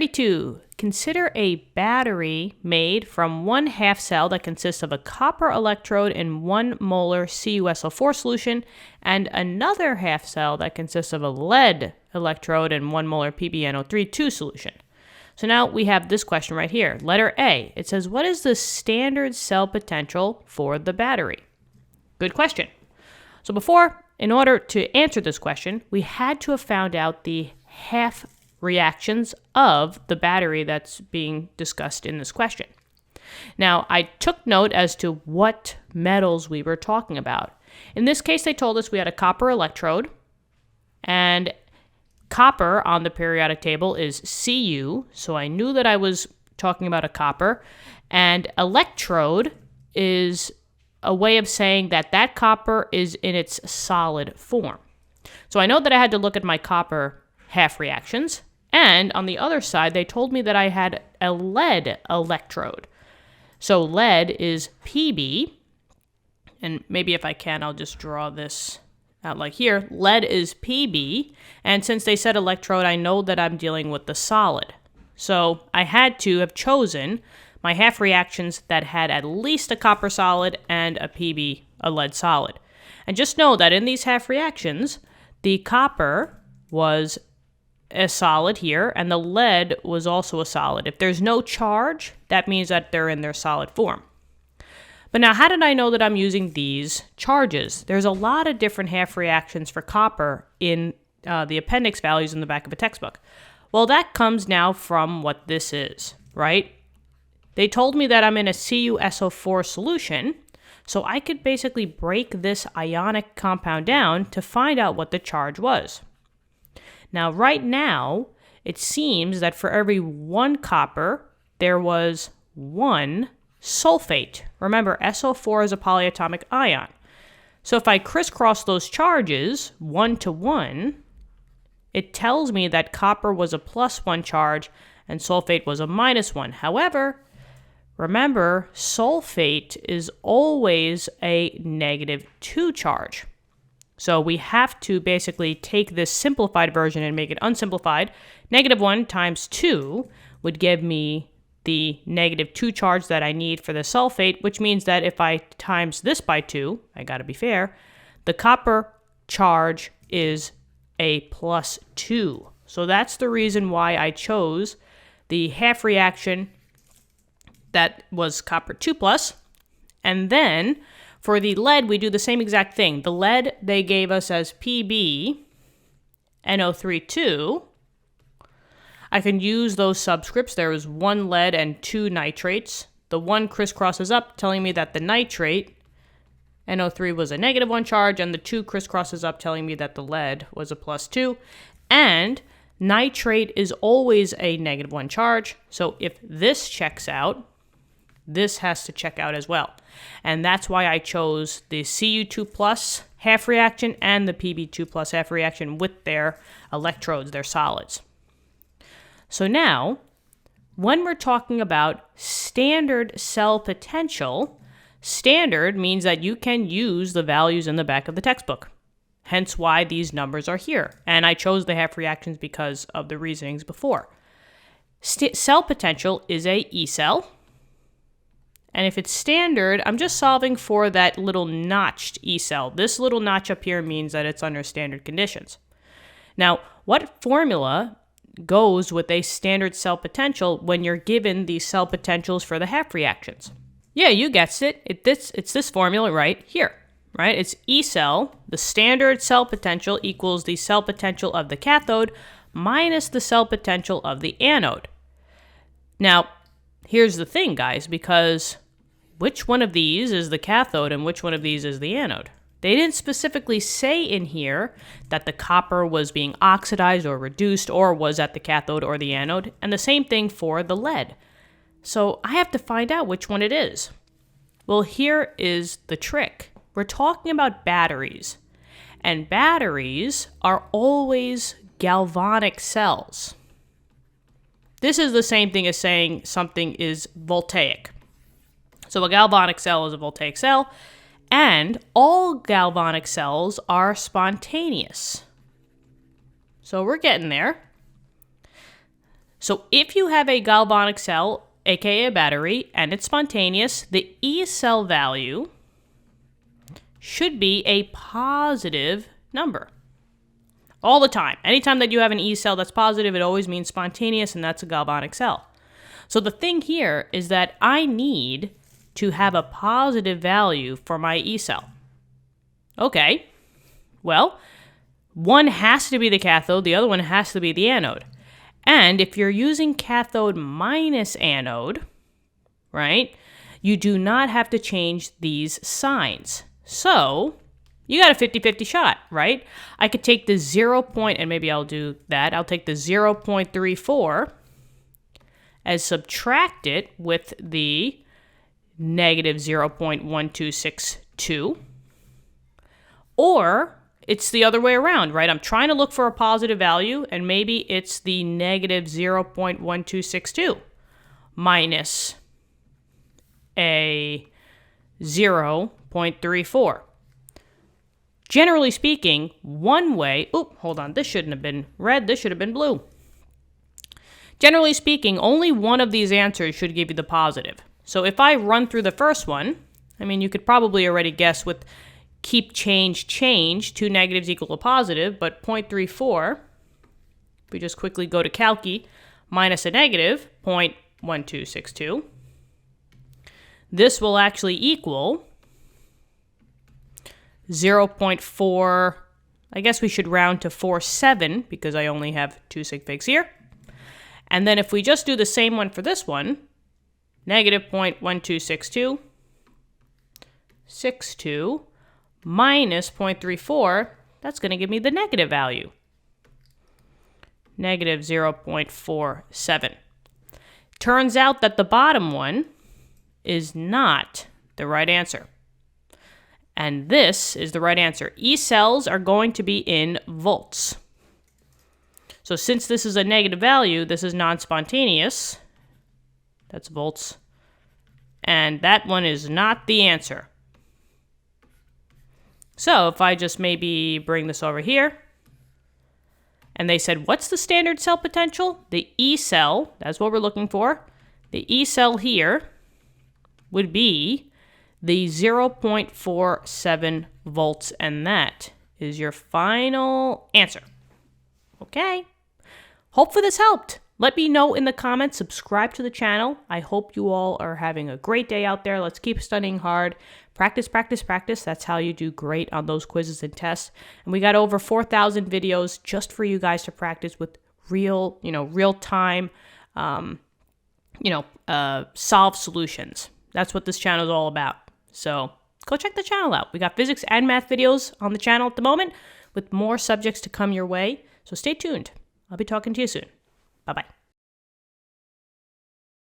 32. Consider a battery made from one half cell that consists of a copper electrode in 1 molar CuSO4 solution and another half cell that consists of a lead electrode in 1 molar PbNO3 solution. So now we have this question right here. Letter A, it says, what is the standard cell potential for the battery? Good question. So before, in order to answer this question, we had to have found out the half reactions of the battery that's being discussed in this question. Now, I took note as to what metals we were talking about. In this case, they told us we had a copper electrode, and copper on the periodic table is Cu, so I knew that I was talking about a copper, and electrode is a way of saying that that copper is in its solid form. So I know that I had to look at my copper half reactions, and on the other side, they told me that I had a lead electrode. So lead is Pb, and maybe if I can, I'll just draw this out like here. Lead is Pb, and since they said electrode, I know that I'm dealing with the solid. So I had to have chosen my half reactions that had at least a copper solid and a Pb, a lead solid. And just know that in these half reactions, the copper was a solid here, and the lead was also a solid. If there's no charge, that means that they're in their solid form. But now, how did I know that I'm using these charges? There's a lot of different half reactions for copper in the appendix values in the back of a textbook. Well, that comes now from what this is, right? They told me that I'm in a CuSO4 solution, so I could basically break this ionic compound down to find out what the charge was. Now, right now, it seems that for every 1 copper, there was 1 sulfate. Remember, SO4 is a polyatomic ion. So if I crisscross those charges 1 to 1, it tells me that copper was a +1 charge and sulfate was a -1. However, remember, sulfate is always a -2 charge. So we have to basically take this simplified version and make it unsimplified. -1 times 2 would give me the -2 charge that I need for the sulfate, which means that if I times this by 2, I gotta be fair, the copper charge is a +2. So that's the reason why I chose the half reaction that was copper 2+, and then for the lead, we do the same exact thing. The lead they gave us as PbNO3. I can use those subscripts. There is 1 lead and 2 nitrates. The 1 crisscrosses up, telling me that the nitrate, NO3, was a -1 charge, and the 2 crisscrosses up, telling me that the lead was a +2. And nitrate is always a -1 charge, so if this checks out, this has to check out as well. And that's why I chose the Cu2+ half reaction and the Pb2+ half reaction with their electrodes, their solids. So now, when we're talking about standard cell potential, standard means that you can use the values in the back of the textbook. Hence why these numbers are here. And I chose the half reactions because of the reasonings before. Cell potential is a E cell. And if it's standard, I'm just solving for that little notched E cell. This little notch up here means that it's under standard conditions. Now, what formula goes with a standard cell potential when you're given the cell potentials for the half reactions? Yeah, you guessed it. It's this formula right here, right? It's E cell. The standard cell potential equals the cell potential of the cathode minus the cell potential of the anode. Now, here's the thing, guys, because which one of these is the cathode and which one of these is the anode? They didn't specifically say in here that the copper was being oxidized or reduced or was at the cathode or the anode, and the same thing for the lead. So I have to find out which one it is. Well, here is the trick. We're talking about batteries, and batteries are always galvanic cells. This is the same thing as saying something is voltaic. So a galvanic cell is a voltaic cell, and all galvanic cells are spontaneous. So we're getting there. So if you have a galvanic cell, aka a battery, and it's spontaneous, the E cell value should be a positive number. All the time. Anytime that you have an E cell that's positive, it always means spontaneous, and that's a galvanic cell. So the thing here is that I need to have a positive value for my E cell. Okay, well, one has to be the cathode, the other one has to be the anode. And if you're using cathode minus anode, right, you do not have to change these signs. So you got a 50-50 shot, right? I could take the 0. And maybe I'll do that. I'll take the 0.34 as subtract it with the negative 0.1262. Or it's the other way around, right? I'm trying to look for a positive value, and maybe it's the negative 0.1262 minus a 0.34. Generally speaking, one way, hold on, this shouldn't have been red, this should have been blue. Generally speaking, only one of these answers should give you the positive. So if I run through the first one, I mean, you could probably already guess with keep change, two negatives equal a positive, but 0.34, we just quickly go to Calci, minus a negative 0.1262. This will actually equal 0.4, I guess we should round to 47 because I only have 2 sig figs here. And then if we just do the same one for this one, negative 0.1262, 62 minus 0.34, that's going to give me the negative value, negative 0.47. Turns out that the bottom one is not the right answer. And this is the right answer. E cells are going to be in volts. So since this is a negative value, this is non-spontaneous. That's volts. And that one is not the answer. So if I just maybe bring this over here, and they said, what's the standard cell potential? The E cell, that's what we're looking for. The E cell here would be the 0.47 volts, and that is your final answer. Okay. Hopefully this helped. Let me know in the comments. Subscribe to the channel. I hope you all are having a great day out there. Let's keep studying hard. Practice, practice, practice. That's how you do great on those quizzes and tests. And we got over 4,000 videos just for you guys to practice with real time, solve solutions. That's what this channel is all about. So go check the channel out. We got physics and math videos on the channel at the moment with more subjects to come your way. So stay tuned. I'll be talking to you soon. Bye-bye.